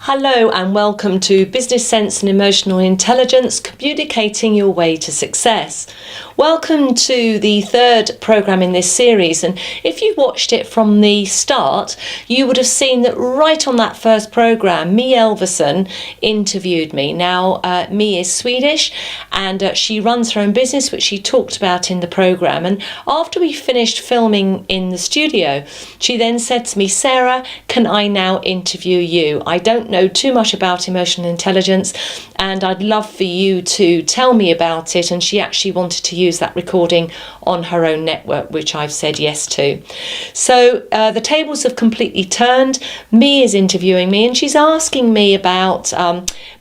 Hello and welcome to Business Sense and Emotional Intelligence, communicating your way to success. Welcome to the third programme in this series, and if you watched it from the start, you would have seen that right on that first programme, Mi Elverson interviewed me. Now, Mi is Swedish and she runs her own business, which she talked about in the programme, and after we finished filming in the studio, she then said to me, "Sarah, can I now interview you? I don't know too much about emotional intelligence and I'd love for you to tell me about it." And she actually wanted to use that recording on her own network, which I've said yes to. So the tables have completely turned. Mi is interviewing me and she's asking me about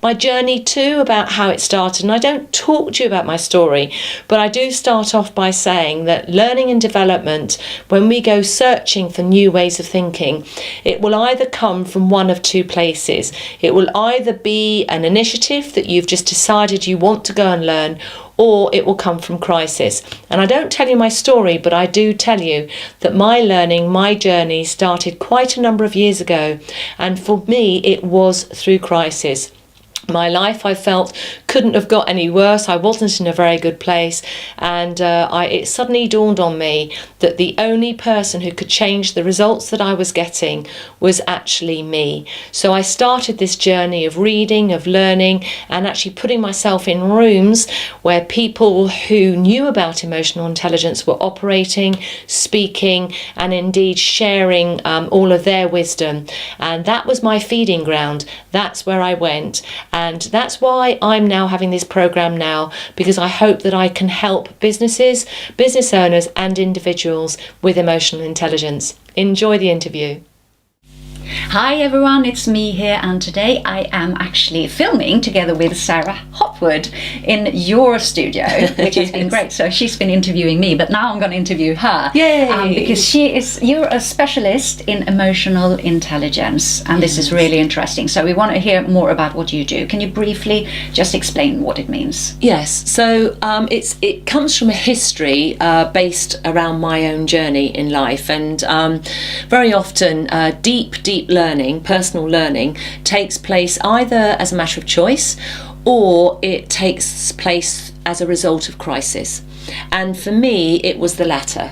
my journey too, about how it started. And I don't talk to you about my story, but I do start off by saying that learning and development, when we go searching for new ways of thinking, it will either come from one of two places. It will either be an initiative that you've just decided you want to go and learn, or it will come from crisis. And I don't tell you my story, but I do tell you that my learning, my journey started quite a number of years ago. And for me, it was through crisis. My life, I felt, couldn't have got any worse. I wasn't in a very good place, and it suddenly dawned on me that the only person who could change the results that I was getting was actually me. So I started this journey of reading, of learning, and actually putting myself in rooms where people who knew about emotional intelligence were operating, speaking, and indeed sharing all of their wisdom. And that was my feeding ground. That's where I went. And that's why I'm now having this program now, because I hope that I can help businesses, business owners and individuals with emotional intelligence. Enjoy the interview. Hi everyone, it's me here, and today I am actually filming together with Sarah Hopwood in your studio, which has been great. So she's been interviewing me, but now I'm going to interview her. Yay! Because you're a specialist in emotional intelligence, and this is really interesting. So we want to hear more about what you do. Can you briefly just explain what it means? Yes, so it comes from a history based around my own journey in life, and very often deep learning, personal learning, takes place either as a matter of choice or it takes place as a result of crisis. And for me, it was the latter.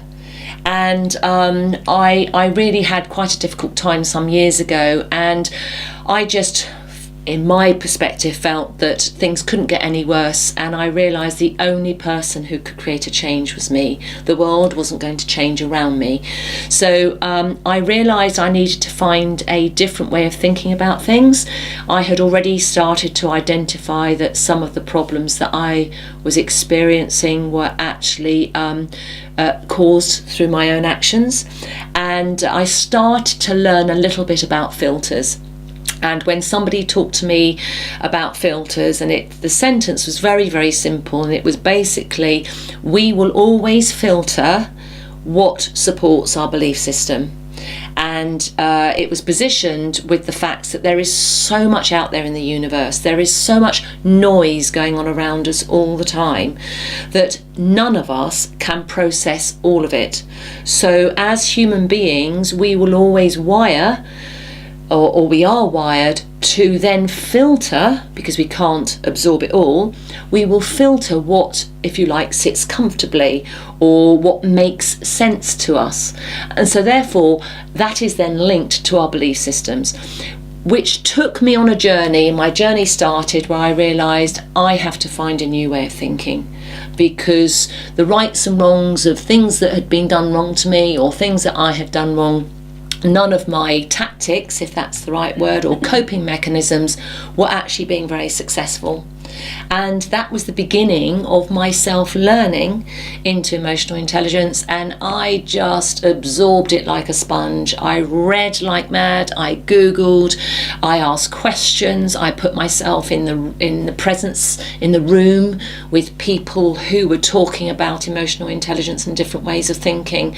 And I really had quite a difficult time some years ago, and I just, in my perspective, felt that things couldn't get any worse, and I realised the only person who could create a change was me. The world wasn't going to change around me. So I realised I needed to find a different way of thinking about things. I had already started to identify that some of the problems that I was experiencing were actually caused through my own actions, and I started to learn a little bit about filters. And when somebody talked to me about filters, and the sentence was very, very simple, and it was basically, we will always filter what supports our belief system. And it was positioned with the facts that there is so much out there in the universe, there is so much noise going on around us all the time, that none of us can process all of it. So as human beings, we will always wire, or we are wired to then filter, because we can't absorb it all, we will filter what, if you like, sits comfortably or what makes sense to us. And so therefore that is then linked to our belief systems, which took me on a journey. My journey started where I realised I have to find a new way of thinking, because the rights and wrongs of things that had been done wrong to me or things that I had done wrong, none of my tactics, if that's the right word, or coping mechanisms were actually being very successful. And that was the beginning of my self-learning into emotional intelligence, and I just absorbed it like a sponge. I read like mad, I Googled, I asked questions, I put myself in the presence, in the room with people who were talking about emotional intelligence and different ways of thinking.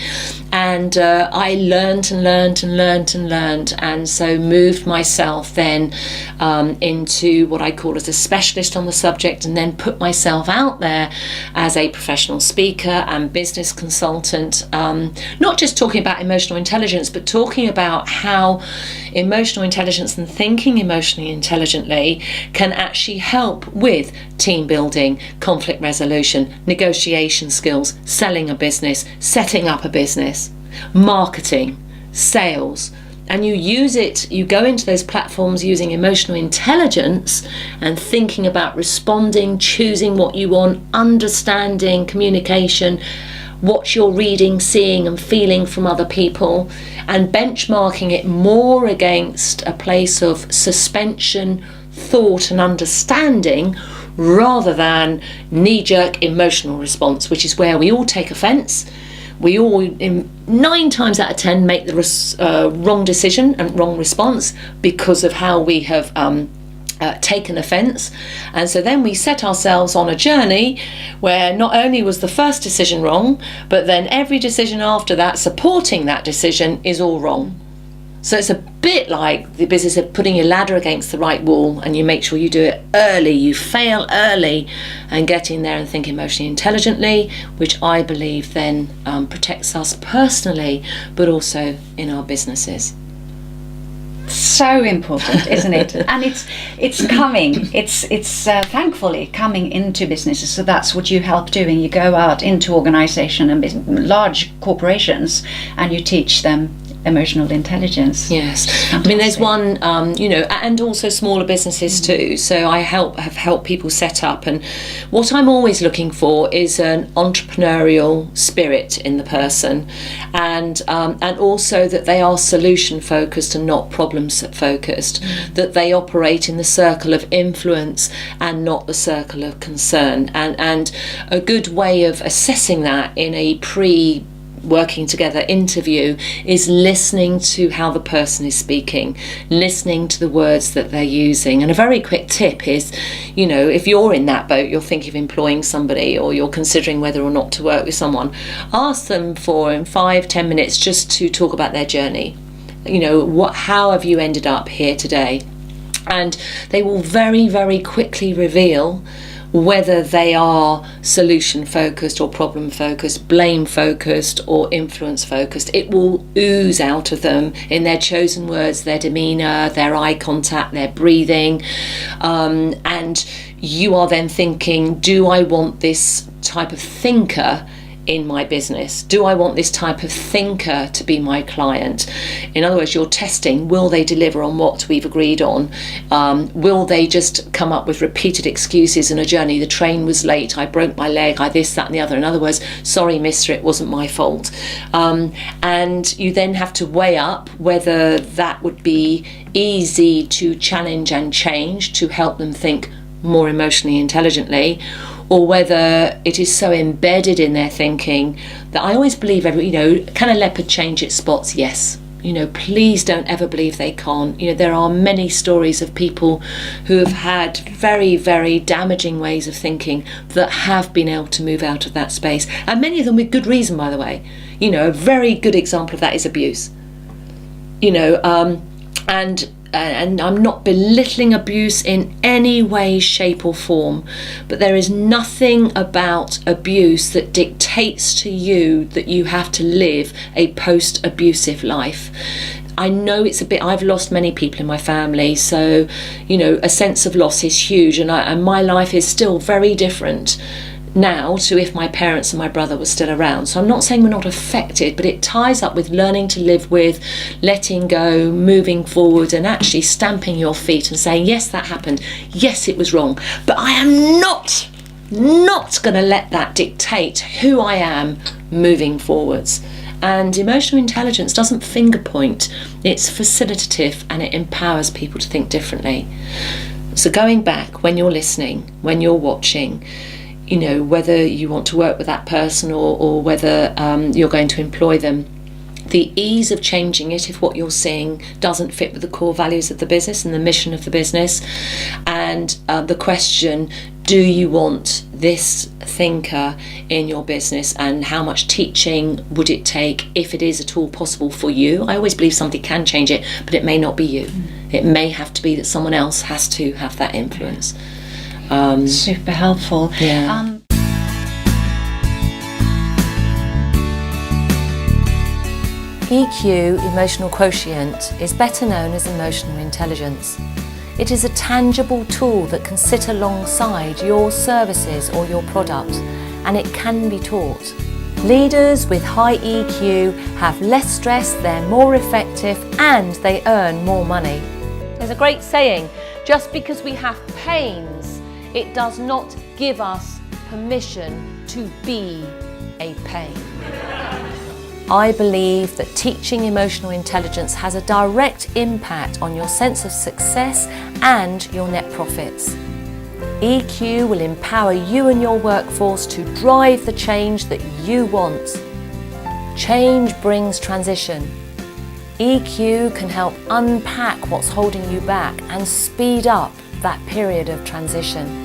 And I learned and learned and learned and learned, and so moved myself then into what I call as a specialist on the subject, and then put myself out there as a professional speaker and business consultant, not just talking about emotional intelligence, but talking about how emotional intelligence and thinking emotionally intelligently can actually help with team building, conflict resolution, negotiation skills, selling a business, setting up a business, marketing, sales. And you use it, you go into those platforms using emotional intelligence and thinking about responding, choosing what you want, understanding communication, what you're reading, seeing and feeling from other people, and benchmarking it more against a place of suspension, thought and understanding, rather than knee-jerk emotional response, which is where we all take offence. We all, 9 times out of 10, make the wrong decision and wrong response because of how we have taken offence. And so then we set ourselves on a journey where not only was the first decision wrong, but then every decision after that supporting that decision is all wrong. So it's a bit like the business of putting your ladder against the right wall, and you make sure you do it early, you fail early, and get in there and think emotionally intelligently, which I believe then protects us personally, but also in our businesses. So important, isn't it? And it's coming. It's thankfully coming into businesses. So that's what you help doing. You go out into organisation and large corporations, and you teach them emotional intelligence. Yes, Fantastic. I mean there's one, and also smaller businesses too. So I have helped people set up, and what I'm always looking for is an entrepreneurial spirit in the person, and also that they are solution focused and not problem focused. That they operate in the circle of influence and not the circle of concern. And a good way of assessing that in a working together interview is listening to how the person is speaking, listening to the words that they're using. And a very quick tip is, if you're in that boat, you're thinking of employing somebody, or you're considering whether or not to work with someone, ask them for in 5-10 minutes just to talk about their journey. How have you ended up here today? And they will very, very quickly reveal whether they are solution focused or problem focused, blame focused or influence focused. It will ooze out of them in their chosen words, their demeanour, their eye contact, their breathing, and you are then thinking, do I want this type of thinker in my business? Do I want this type of thinker to be my client? In other words, you're testing, will they deliver on what we've agreed on? Will they just come up with repeated excuses in a journey? The train was late, I broke my leg, I this, that and the other. In other words, sorry mister, it wasn't my fault. And you then have to weigh up whether that would be easy to challenge and change to help them think more emotionally intelligently, or whether it is so embedded in their thinking that I always believe can a leopard change its spots? Yes. Please don't ever believe they can't. There are many stories of people who have had very, very damaging ways of thinking that have been able to move out of that space, and many of them with good reason, by the way. A very good example of that is abuse. And I'm not belittling abuse in any way, shape or form, but there is nothing about abuse that dictates to you that you have to live a post-abusive life. I know I've lost many people in my family, so, a sense of loss is huge, and my life is still very different now to if my parents and my brother were still around. So I'm not saying we're not affected, but it ties up with learning to live with, letting go, moving forward, and actually stamping your feet and saying, yes, that happened, yes, it was wrong, but I am not going to let that dictate who I am moving forwards. And emotional intelligence doesn't finger point, it's facilitative, and it empowers people to think differently. So going back, when you're listening, when you're watching, whether you want to work with that person or whether you're going to employ them, the ease of changing it if what you're seeing doesn't fit with the core values of the business and the mission of the business, and the question, do you want this thinker in your business, and how much teaching would it take, if it is at all possible for you? I always believe something can change it, but it may not be you. It may have to be that someone else has to have that influence. Super helpful. Yeah. EQ, emotional quotient, is better known as emotional intelligence. It is a tangible tool that can sit alongside your services or your product, and it can be taught. Leaders with high EQ have less stress, they're more effective, and they earn more money. There's a great saying, just because we have pains, it does not give us permission to be a pain. I believe that teaching emotional intelligence has a direct impact on your sense of success and your net profits. EQ will empower you and your workforce to drive the change that you want. Change brings transition. EQ can help unpack what's holding you back and speed up that period of transition.